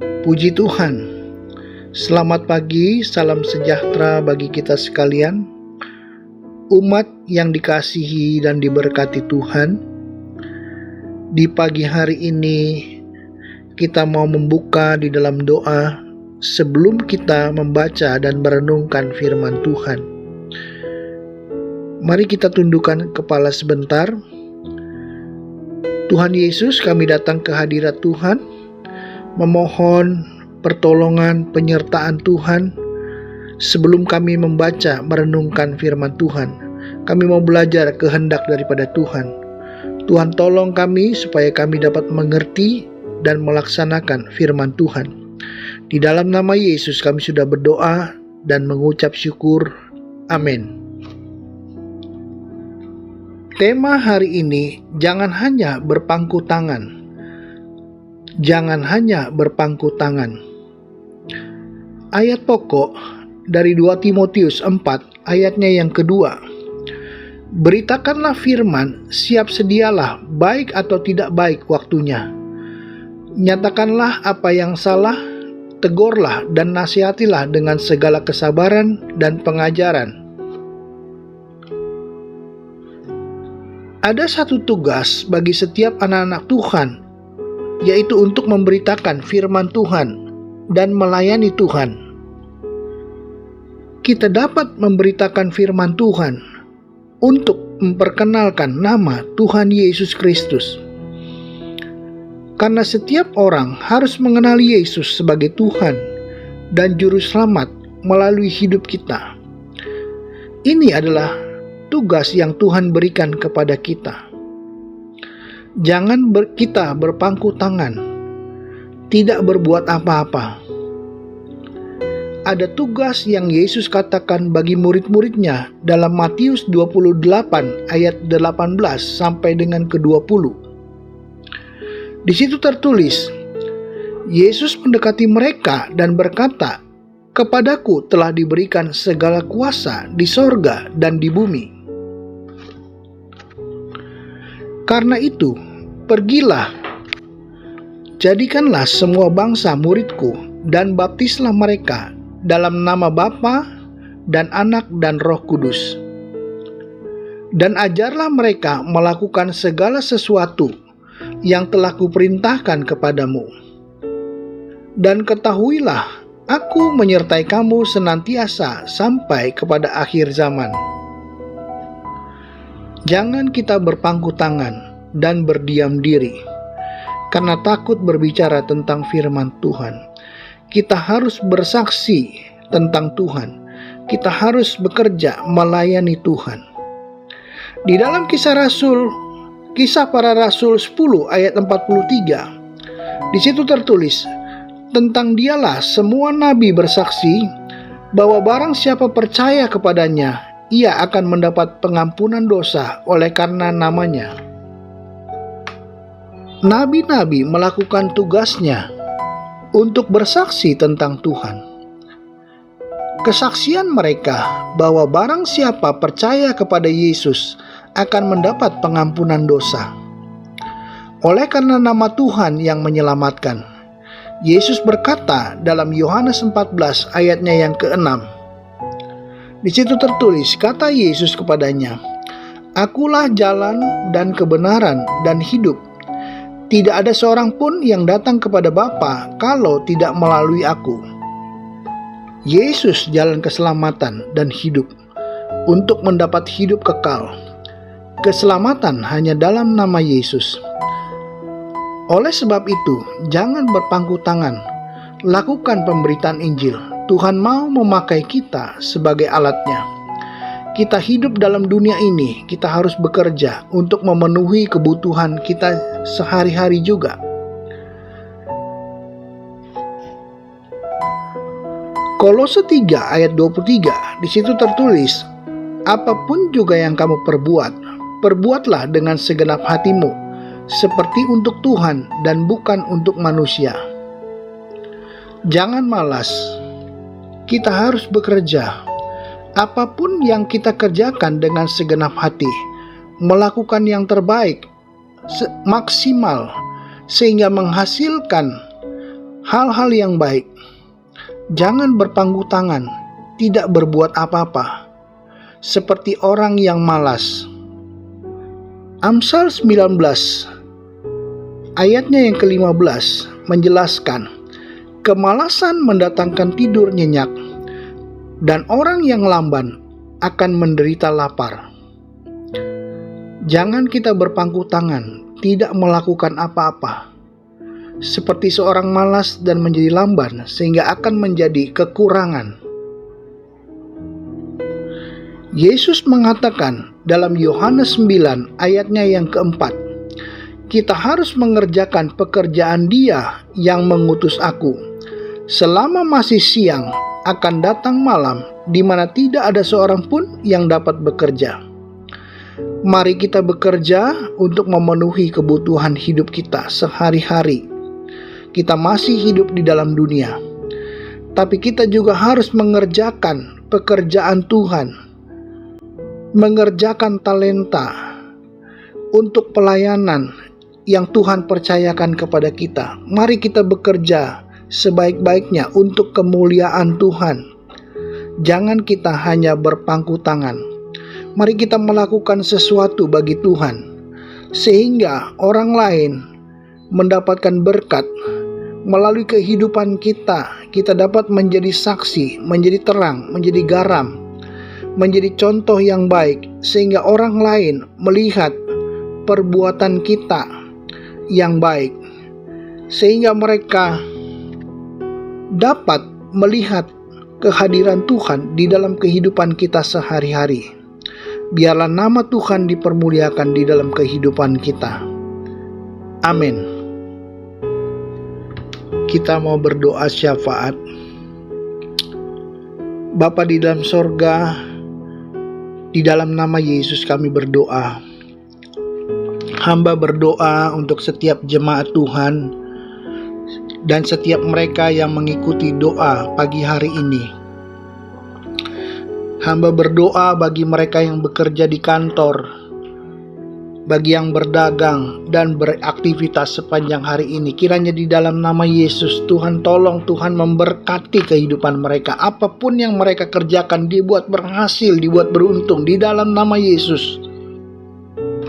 Puji Tuhan. Selamat pagi, salam sejahtera bagi kita sekalian. Umat yang dikasihi dan diberkati Tuhan. Di pagi hari ini kita mau membuka di dalam doa sebelum kita membaca dan merenungkan firman Tuhan. Mari kita tundukkan kepala sebentar. Tuhan Yesus, kami datang ke hadirat Tuhan, memohon pertolongan penyertaan Tuhan sebelum kami membaca merenungkan firman Tuhan. Kami mau belajar kehendak daripada Tuhan. Tuhan tolong kami supaya kami dapat mengerti dan melaksanakan firman Tuhan. Di dalam nama Yesus kami sudah berdoa dan mengucap syukur. Amin. Tema hari ini, jangan hanya berpangku tangan. Jangan hanya berpangku tangan. Ayat pokok dari 2 Timotius 4 ayatnya yang kedua. Beritakanlah firman, siap sedialah, baik atau tidak baik waktunya. Nyatakanlah apa yang salah, tegurlah dan nasihatilah dengan segala kesabaran dan pengajaran. Ada satu tugas bagi setiap anak-anak Tuhan, yaitu untuk memberitakan firman Tuhan dan melayani Tuhan. Kita dapat memberitakan firman Tuhan untuk memperkenalkan nama Tuhan Yesus Kristus. Karena setiap orang harus mengenali Yesus sebagai Tuhan dan Juru Selamat melalui hidup kita. Ini adalah tugas yang Tuhan berikan kepada kita. Jangan kita berpangku tangan, tidak berbuat apa-apa. Ada tugas yang Yesus katakan bagi murid-muridnya dalam Matius 28 ayat 18 sampai dengan ke-20. Di situ tertulis, Yesus mendekati mereka dan berkata, "Kepadaku telah diberikan segala kuasa di sorga dan di bumi. Karena itu, pergilah, jadikanlah semua bangsa muridku, dan baptislah mereka dalam nama Bapa dan Anak dan Roh Kudus. Dan ajarlah mereka melakukan segala sesuatu yang telah kuperintahkan kepadamu. Dan ketahuilah, aku menyertai kamu senantiasa sampai kepada akhir zaman." Jangan kita berpangku tangan dan berdiam diri karena takut berbicara tentang firman Tuhan. Kita harus bersaksi tentang Tuhan. Kita harus bekerja melayani Tuhan. Di dalam Kisah Para Rasul 10 ayat 43, di situ tertulis, tentang dialah semua nabi bersaksi bahwa barang siapa percaya kepadanya, ia akan mendapat pengampunan dosa oleh karena namanya. Nabi-nabi melakukan tugasnya untuk bersaksi tentang Tuhan. Kesaksian mereka bahwa barang siapa percaya kepada Yesus akan mendapat pengampunan dosa oleh karena nama Tuhan yang menyelamatkan. Yesus berkata dalam Yohanes 14 ayatnya yang ke-6. Di situ tertulis, kata Yesus kepadanya, "Akulah jalan dan kebenaran dan hidup. Tidak ada seorang pun yang datang kepada Bapa kalau tidak melalui aku." Yesus jalan keselamatan dan hidup untuk mendapat hidup kekal. Keselamatan hanya dalam nama Yesus. Oleh sebab itu, jangan berpangku tangan. Lakukan pemberitaan Injil. Tuhan mau memakai kita sebagai alatnya. Kita hidup dalam dunia ini, kita harus bekerja untuk memenuhi kebutuhan kita sehari-hari juga. Kolose 3 ayat 23, di situ tertulis, "Apapun juga yang kamu perbuat, perbuatlah dengan segenap hatimu, seperti untuk Tuhan dan bukan untuk manusia." Jangan malas. Kita harus bekerja. Apapun yang kita kerjakan dengan segenap hati, melakukan yang terbaik, maksimal, sehingga menghasilkan hal-hal yang baik. Jangan berpangku tangan, tidak berbuat apa-apa, seperti orang yang malas. Amsal 19 ayatnya yang ke-15 menjelaskan, kemalasan mendatangkan tidur nyenyak, dan orang yang lamban akan menderita lapar. Jangan kita berpangku tangan, tidak melakukan apa-apa, seperti seorang malas dan menjadi lamban, sehingga akan menjadi kekurangan. Yesus mengatakan dalam Yohanes 9 ayatnya yang keempat, kita harus mengerjakan pekerjaan Dia yang mengutus aku. Selama masih siang, akan datang malam, di mana tidak ada seorang pun yang dapat bekerja. Mari kita bekerja untuk memenuhi kebutuhan hidup kita sehari-hari. Kita masih hidup di dalam dunia, tapi kita juga harus mengerjakan pekerjaan Tuhan, mengerjakan talenta untuk pelayanan yang Tuhan percayakan kepada kita. Mari kita bekerja sebaik-baiknya untuk kemuliaan Tuhan. Jangan kita hanya berpangku tangan. Mari kita melakukan sesuatu bagi Tuhan, sehingga orang lain mendapatkan berkat. Melalui kehidupan kita, kita dapat menjadi saksi, menjadi terang, menjadi garam, menjadi contoh yang baik, sehingga orang lain melihat perbuatan kita yang baik, sehingga mereka dapat melihat kehadiran Tuhan di dalam kehidupan kita sehari-hari. Biarlah nama Tuhan dipermuliakan di dalam kehidupan kita. Amin. Kita mau berdoa syafaat. Bapa di dalam sorga, di dalam nama Yesus kami berdoa. Hamba berdoa untuk setiap jemaat Tuhan dan setiap mereka yang mengikuti doa pagi hari ini. Hamba berdoa bagi mereka yang bekerja di kantor, bagi yang berdagang dan beraktivitas sepanjang hari ini. Kiranya di dalam nama Yesus, Tuhan tolong, Tuhan memberkati kehidupan mereka. Apapun yang mereka kerjakan, dibuat berhasil, dibuat beruntung di dalam nama Yesus.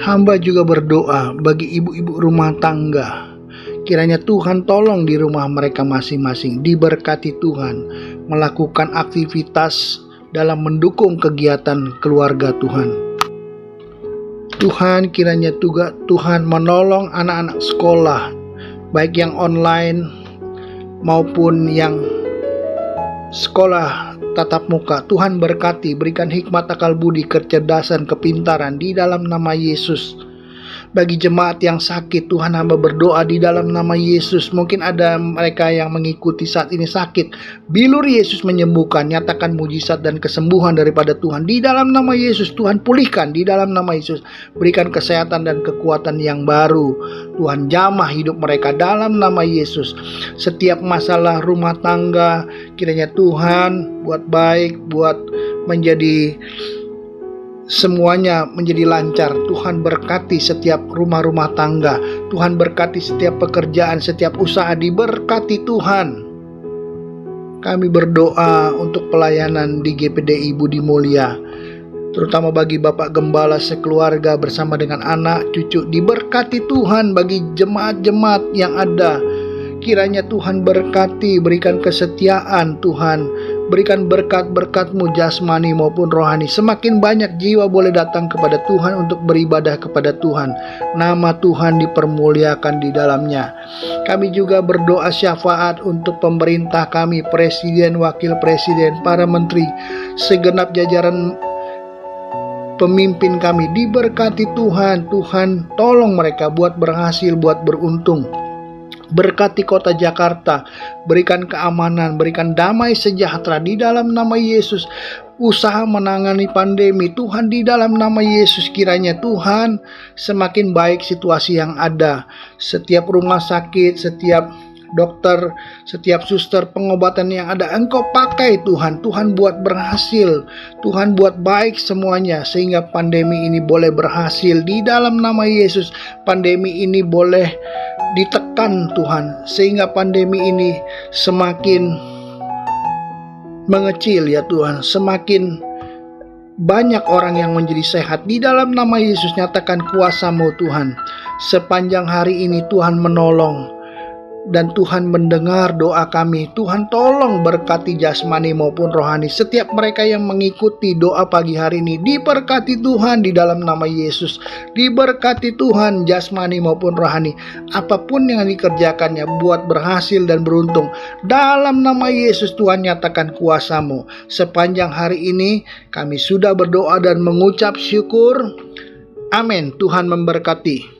Hamba juga berdoa bagi ibu-ibu rumah tangga. Kiranya Tuhan tolong di rumah mereka masing-masing, diberkati Tuhan, melakukan aktivitas dalam mendukung kegiatan keluarga Tuhan. Tuhan, kiranya juga Tuhan menolong anak-anak sekolah, baik yang online maupun yang sekolah tatap muka. Tuhan berkati, berikan hikmat, akal budi, kecerdasan, kepintaran di dalam nama Yesus. Bagi jemaat yang sakit, Tuhan hamba berdoa di dalam nama Yesus. Mungkin ada mereka yang mengikuti saat ini sakit. Bilur Yesus menyembuhkan, nyatakan mujizat dan kesembuhan daripada Tuhan. Di dalam nama Yesus, Tuhan pulihkan di dalam nama Yesus. Berikan kesehatan dan kekuatan yang baru. Tuhan jamah hidup mereka dalam nama Yesus. Setiap masalah rumah tangga, kiranya Tuhan buat baik, buat menjadi semuanya menjadi lancar. Tuhan berkati setiap rumah-rumah tangga. Tuhan berkati setiap pekerjaan, setiap usaha diberkati Tuhan. Kami berdoa untuk pelayanan di GPDI Budi Mulia, terutama bagi Bapak Gembala sekeluarga bersama dengan anak, cucu. Diberkati Tuhan bagi jemaat-jemaat yang ada. Kiranya Tuhan berkati, berikan kesetiaan Tuhan. Berikan berkat-berkat-Mu jasmani maupun rohani. Semakin banyak jiwa boleh datang kepada Tuhan untuk beribadah kepada Tuhan. Nama Tuhan dipermuliakan di dalamnya. Kami juga berdoa syafaat untuk pemerintah kami, presiden, wakil presiden, para menteri, segenap jajaran pemimpin kami. Diberkati Tuhan. Tuhan tolong mereka buat berhasil, buat beruntung. Berkati kota Jakarta, berikan keamanan, berikan damai sejahtera di dalam nama Yesus. Usaha menangani pandemi, Tuhan di dalam nama Yesus, kiranya Tuhan semakin baik situasi yang ada. Setiap rumah sakit, setiap dokter, setiap suster, pengobatan yang ada, Engkau pakai Tuhan. Tuhan buat berhasil, Tuhan buat baik semuanya, sehingga pandemi ini boleh berhasil. Di dalam nama Yesus, pandemi ini boleh ditekan Tuhan, sehingga pandemi ini semakin mengecil ya Tuhan, semakin banyak orang yang menjadi sehat. Di dalam nama Yesus, nyatakan kuasa-Mu Tuhan. Sepanjang hari ini Tuhan menolong dan Tuhan mendengar doa kami. Tuhan tolong berkati jasmani maupun rohani setiap mereka yang mengikuti doa pagi hari ini. Diberkati Tuhan di dalam nama Yesus. Diberkati Tuhan jasmani maupun rohani. Apapun yang dikerjakannya buat berhasil dan beruntung. Dalam nama Yesus Tuhan nyatakan kuasa-Mu. Sepanjang hari ini kami sudah berdoa dan mengucap syukur. Amin. Tuhan memberkati.